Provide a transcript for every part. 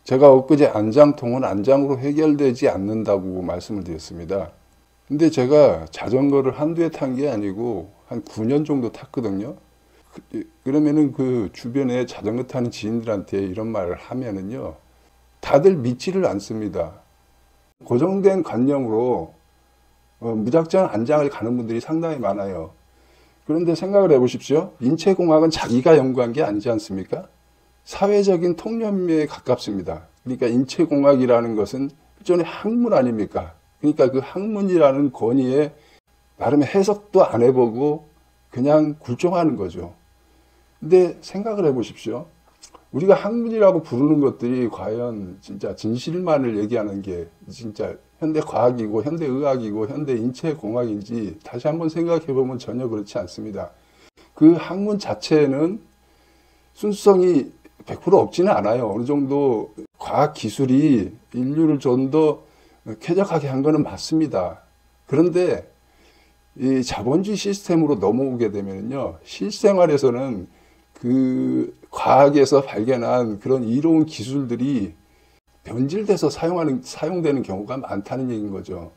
제가 엊그제 안장통은 안장으로 해결되지 않는다고 말씀을 드렸습니다. 근데 제가 자전거를 한두 해 탄 게 아니고 한 9년 정도 탔거든요. 그러면은 그 주변에 자전거 타는 지인들한테 이런 말을 하면은요, 다들 믿지를 않습니다. 고정된 관념으로 무작정 안장을 가는 분들이 상당히 많아요. 그런데 생각을 해보십시오. 인체공학은 자기가 연구한 게 아니지 않습니까? 사회적인 통념에 가깝습니다. 그러니까 인체공학이라는 것은 일종의 학문 아닙니까? 그러니까 그 학문이라는 권위에 나름의 해석도 안 해보고 그냥 굴종하는 거죠. 근데 생각을 해보십시오. 우리가 학문이라고 부르는 것들이 과연 진짜 진실만을 얘기하는 게 진짜 현대과학이고 현대의학이고 현대인체공학인지 다시 한번 생각해 보면 전혀 그렇지 않습니다. 그 학문 자체는 순수성이 100% 없지는 않아요. 어느 정도 과학기술이 인류를 좀 더 쾌적하게 한 거는 맞습니다. 그런데 이 자본주의 시스템으로 넘어오게 되면요, 실생활에서는 그 과학에서 발견한 그런 이로운 기술들이 변질돼서 사용되는 경우가 많다는 얘기인 거죠.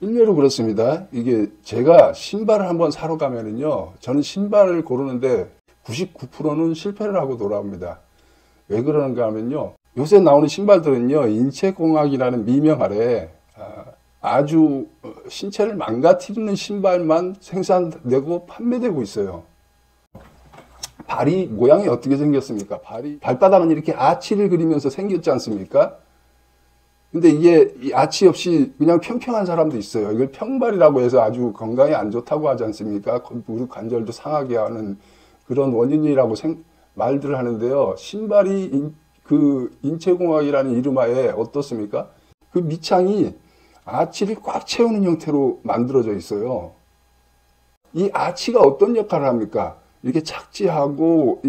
일례로 그렇습니다. 이게 제가 신발을 한번 사러 가면은요, 저는 신발을 고르는데 99%는 실패를 하고 돌아옵니다. 왜 그러는가 하면요, 요새 나오는 신발들은요, 인체공학이라는 미명 아래 아주 신체를 망가뜨리는 신발만 생산되고 판매되고 있어요. 발이 모양이 어떻게 생겼습니까? 발바닥은 이렇게 아치를 그리면서 생겼지 않습니까? 근데 이게 아치 없이 그냥 평평한 사람도 있어요. 이걸 평발이라고 해서 아주 건강에 안 좋다고 하지 않습니까? 무릎 관절도 상하게 하는 그런 원인이라고 말들을 하는데요. 신발이 그 인체공학이라는 이름하에 어떻습니까? 그 밑창이 아치를 꽉 채우는 형태로 만들어져 있어요. 이 아치가 어떤 역할을 합니까? 이렇게 착지하고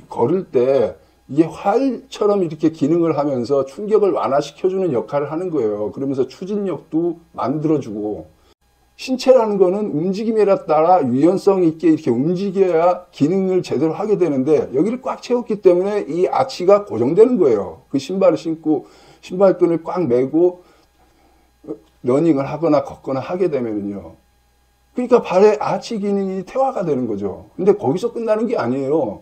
걸을 때 이게 활처럼 이렇게 기능을 하면서 충격을 완화시켜주는 역할을 하는 거예요. 그러면서 추진력도 만들어주고, 신체라는 거는 움직임에 따라 유연성 있게 이렇게 움직여야 기능을 제대로 하게 되는데, 여기를 꽉 채웠기 때문에 이 아치가 고정되는 거예요. 그 신발을 신고 신발끈을 꽉 매고 러닝을 하거나 걷거나 하게 되면요, 그러니까 발의 아치 기능이 퇴화가 되는 거죠. 근데 거기서 끝나는 게 아니에요.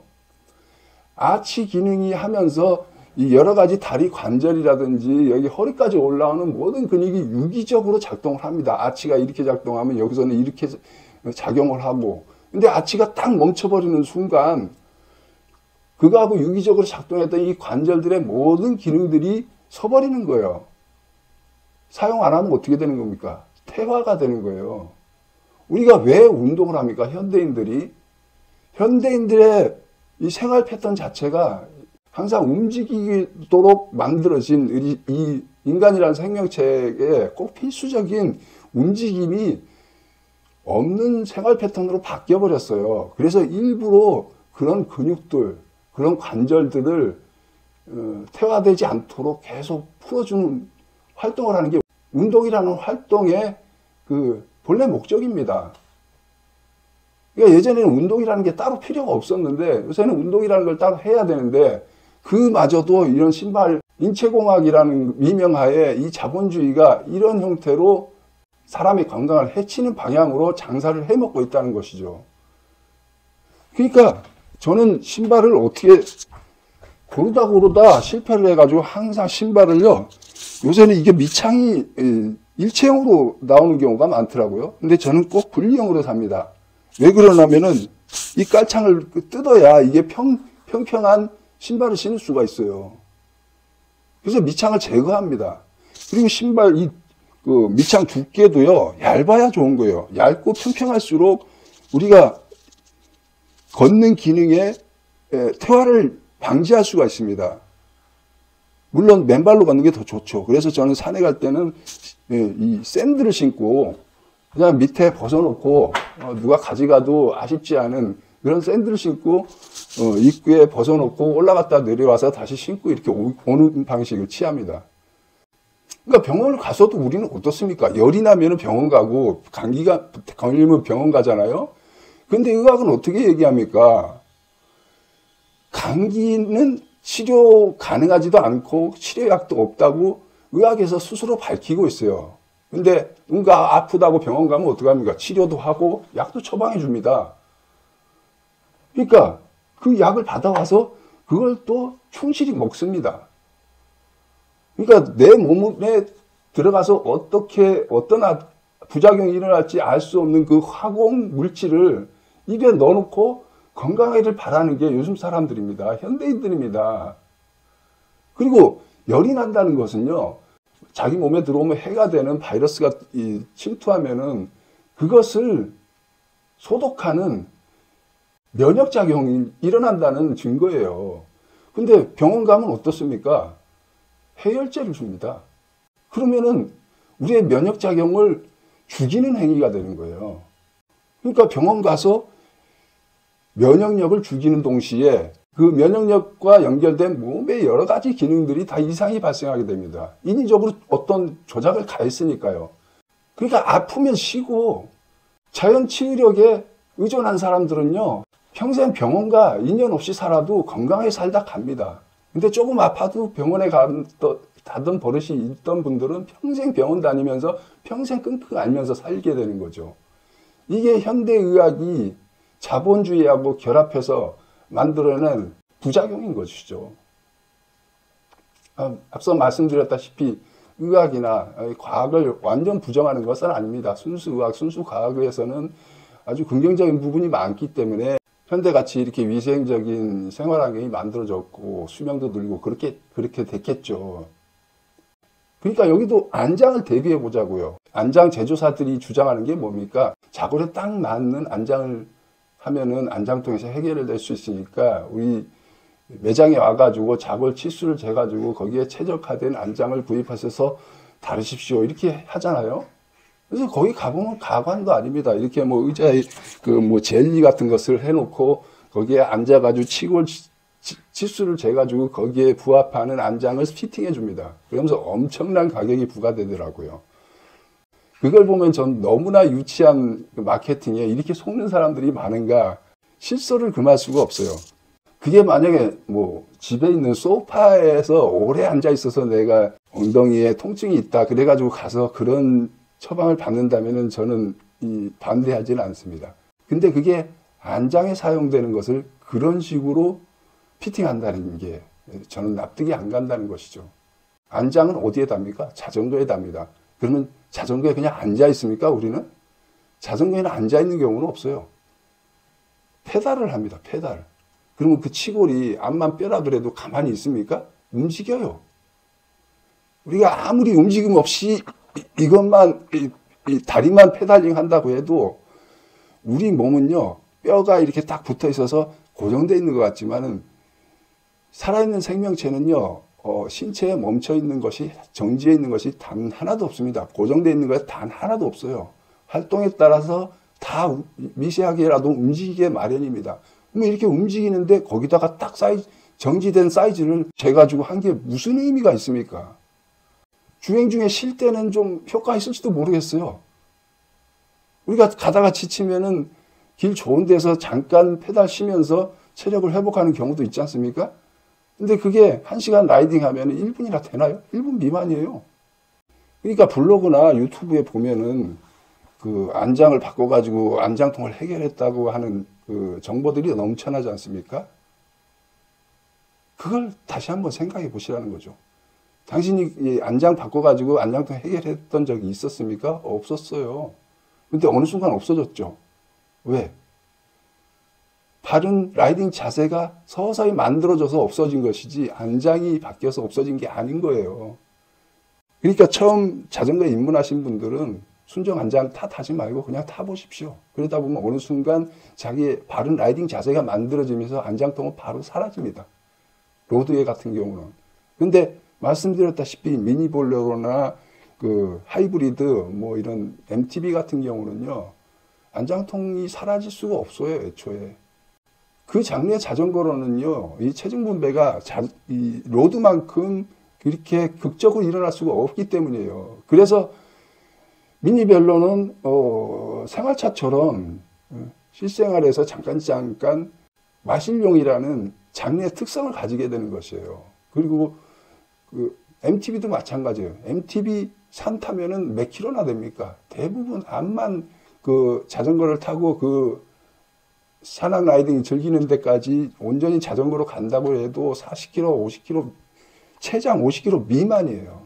아치 기능이 하면서 이 여러 가지 다리 관절이라든지 여기 허리까지 올라오는 모든 근육이 유기적으로 작동을 합니다. 아치가 이렇게 작동하면 여기서는 이렇게 작용을 하고. 근데 아치가 딱 멈춰버리는 순간 그거하고 유기적으로 작동했던 이 관절들의 모든 기능들이 서버리는 거예요. 사용 안 하면 어떻게 되는 겁니까? 퇴화가 되는 거예요. 우리가 왜 운동을 합니까? 현대인들의 이 생활 패턴 자체가 항상 움직이도록 만들어진 이 인간이라는 생명체에 꼭 필수적인 움직임이 없는 생활 패턴으로 바뀌어 버렸어요. 그래서 일부러 그런 근육들, 그런 관절들을 퇴화되지 않도록 계속 풀어주는 활동을 하는 게 운동이라는 활동의 그 본래 목적입니다. 그러니까 예전에는 운동이라는 게 따로 필요가 없었는데 요새는 운동이라는 걸 따로 해야 되는데, 그마저도 이런 신발 인체공학이라는 미명하에 이 자본주의가 이런 형태로 사람의 건강을 해치는 방향으로 장사를 해먹고 있다는 것이죠. 그러니까 저는 신발을 어떻게 고르다 실패를 해가지고 항상 신발을요, 요새는 이게 밑창이 일체형으로 나오는 경우가 많더라고요. 근데 저는 꼭 분리형으로 삽니다. 왜 그러냐면은 이 깔창을 뜯어야 이게 평평한 신발을 신을 수가 있어요. 그래서 밑창을 제거합니다. 그리고 신발 그 밑창 두께도요, 얇아야 좋은 거예요. 얇고 평평할수록 우리가 걷는 기능에 퇴화를 방지할 수가 있습니다. 물론 맨발로 걷는 게 더 좋죠. 그래서 저는 산에 갈 때는 이 샌들을 신고 그냥 밑에 벗어놓고 누가 가져가도 아쉽지 않은 그런 샌들을 신고 입구에 벗어놓고 올라갔다 내려와서 다시 신고 이렇게 오는 방식을 취합니다. 그러니까 병원을 가서도 우리는 어떻습니까? 열이 나면 병원 가고 감기가 걸리면 병원 가잖아요. 근데 의학은 어떻게 얘기합니까? 감기는 치료 가능하지도 않고 치료약도 없다고 의학에서 스스로 밝히고 있어요. 근데 누군가 아프다고 병원 가면 어떡합니까? 치료도 하고 약도 처방해 줍니다. 그러니까 그 약을 받아와서 그걸 또 충실히 먹습니다. 그러니까 내 몸에 들어가서 어떤 부작용이 일어날지 알 수 없는 그 화공 물질을 입에 넣어놓고 건강하기를 바라는 게 요즘 사람들입니다. 현대인들입니다. 그리고 열이 난다는 것은요, 자기 몸에 들어오면 해가 되는 바이러스가 침투하면은 그것을 소독하는 면역작용이 일어난다는 증거예요. 근데 병원 가면 어떻습니까? 해열제를 줍니다. 그러면은 우리의 면역작용을 죽이는 행위가 되는 거예요. 그러니까 병원 가서 면역력을 죽이는 동시에 그 면역력과 연결된 몸의 여러 가지 기능들이 다 이상이 발생하게 됩니다. 인위적으로 어떤 조작을 가했으니까요. 그러니까 아프면 쉬고 자연 치유력에 의존한 사람들은요, 평생 병원과 인연 없이 살아도 건강하게 살다 갑니다. 근데 조금 아파도 병원에 가던 버릇이 있던 분들은 평생 병원 다니면서 평생 끙끙 앓면서 살게 되는 거죠. 이게 현대의학이 자본주의하고 결합해서 만들어낸 부작용인 것이죠. 앞서 말씀드렸다시피 의학이나 과학을 완전 부정하는 것은 아닙니다. 순수의학, 순수과학에서는 아주 긍정적인 부분이 많기 때문에 현대같이 이렇게 위생적인 생활 환경이 만들어졌고 수명도 늘고 그렇게 됐겠죠. 그러니까 여기도 안장을 대비해 보자고요. 안장 제조사들이 주장하는 게 뭡니까? 자골에 딱 맞는 안장을 하면은 안장통에서 해결될 수 있으니까 우리 매장에 와가지고 자골 치수를 재가지고 거기에 최적화된 안장을 구입하셔서 다루십시오. 이렇게 하잖아요. 그래서 거기 가보면 가관도 아닙니다. 이렇게 뭐 의자에 뭐 젤리 같은 것을 해놓고 거기에 앉아가지고 치골 치수를 재가지고 거기에 부합하는 안장을 피팅해 줍니다. 그러면서 엄청난 가격이 부과되더라고요. 그걸 보면 전 너무나 유치한 마케팅에 이렇게 속는 사람들이 많은가 실소를 금할 수가 없어요. 그게 만약에 뭐 집에 있는 소파에서 오래 앉아 있어서 내가 엉덩이에 통증이 있다 그래가지고 가서 그런 처방을 받는다면은 저는 반대하지는 않습니다. 근데 그게 안장에 사용되는 것을 그런 식으로 피팅한다는 게 저는 납득이 안 간다는 것이죠. 안장은 어디에 답니까? 자전거에 답니다. 그러면 자전거에 그냥 앉아 있습니까? 우리는? 자전거에는 앉아 있는 경우는 없어요. 페달을 합니다. 페달. 그러면 그 치골이 암만 뼈라더라도 가만히 있습니까? 움직여요. 우리가 아무리 움직임 없이 이것만 다리만 페달링 한다고 해도 우리 몸은요, 뼈가 이렇게 딱 붙어 있어서 고정되어 있는 것 같지만은 살아있는 생명체는요, 신체에 멈춰 있는 것이, 정지해 있는 것이 단 하나도 없습니다. 고정되어 있는 것이 단 하나도 없어요. 활동에 따라서 다 미세하게라도 움직이게 마련입니다. 뭐 이렇게 움직이는데 거기다가 딱 정지된 사이즈를 재가지고 한 게 무슨 의미가 있습니까? 주행 중에 쉴 때는 좀 효과가 있을지도 모르겠어요. 우리가 가다가 지치면은 길 좋은 데서 잠깐 페달 쉬면서 체력을 회복하는 경우도 있지 않습니까? 근데 그게 1시간 라이딩 하면 1분이나 되나요? 1분 미만이에요. 그러니까 블로그나 유튜브에 보면은 그 안장을 바꿔가지고 안장통을 해결했다고 하는 그 정보들이 넘쳐나지 않습니까? 그걸 다시 한번 생각해 보시라는 거죠. 당신이 이 안장 바꿔가지고 안장통 해결했던 적이 있었습니까? 없었어요. 근데 어느 순간 없어졌죠. 왜? 바른 라이딩 자세가 서서히 만들어져서 없어진 것이지 안장이 바뀌어서 없어진 게 아닌 거예요. 그러니까 처음 자전거에 입문하신 분들은 순정 안장 탓하지 말고 그냥 타보십시오. 그러다 보면 어느 순간 자기의 바른 라이딩 자세가 만들어지면서 안장통은 바로 사라집니다. 로드웨이 같은 경우는. 근데 말씀드렸다시피 미니볼레로나 그 하이브리드 뭐 이런 MTB 같은 경우는요, 안장통이 사라질 수가 없어요, 애초에. 그 장르의 자전거로는요, 이 체중 분배가 이 로드만큼 그렇게 극적으로 일어날 수가 없기 때문이에요. 그래서 미니벨로는 생활차처럼 실생활에서 잠깐 마실용이라는 장르의 특성을 가지게 되는 것이에요. 그리고 그 MTB도 마찬가지예요. MTB 산 타면은 몇 킬로나 됩니까? 대부분 암만 그 자전거를 타고 그 산악 라이딩 즐기는 데까지 온전히 자전거로 간다고 해도 40km, 50km, 최장 50km 미만이에요.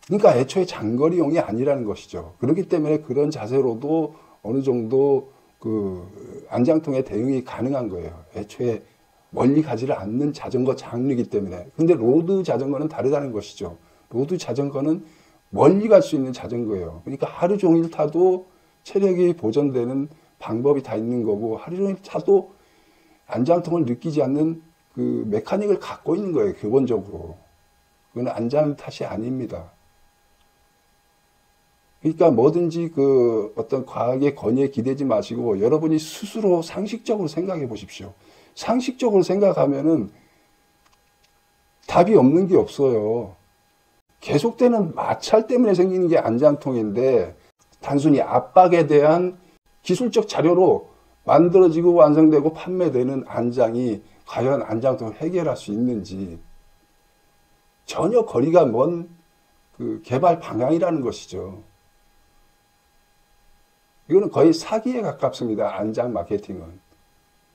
그러니까 애초에 장거리용이 아니라는 것이죠. 그렇기 때문에 그런 자세로도 어느 정도 그 안장통에 대응이 가능한 거예요. 애초에 멀리 가지를 않는 자전거 장르이기 때문에. 근데 로드 자전거는 다르다는 것이죠. 로드 자전거는 멀리 갈 수 있는 자전거예요. 그러니까 하루 종일 타도 체력이 보존되는 방법이 다 있는 거고, 하루 종일 타도 안장통을 느끼지 않는 그 메카닉을 갖고 있는 거예요, 기본적으로. 그건 안장 탓이 아닙니다. 그러니까 뭐든지 그 어떤 과학의 권위에 기대지 마시고 여러분이 스스로 상식적으로 생각해 보십시오. 상식적으로 생각하면은 답이 없는 게 없어요. 계속되는 마찰 때문에 생기는 게 안장통인데 단순히 압박에 대한 기술적 자료로 만들어지고 완성되고 판매되는 안장이 과연 안장통을 해결할 수 있는지 전혀 거리가 먼 그 개발 방향이라는 것이죠. 이거는 거의 사기에 가깝습니다. 안장 마케팅은.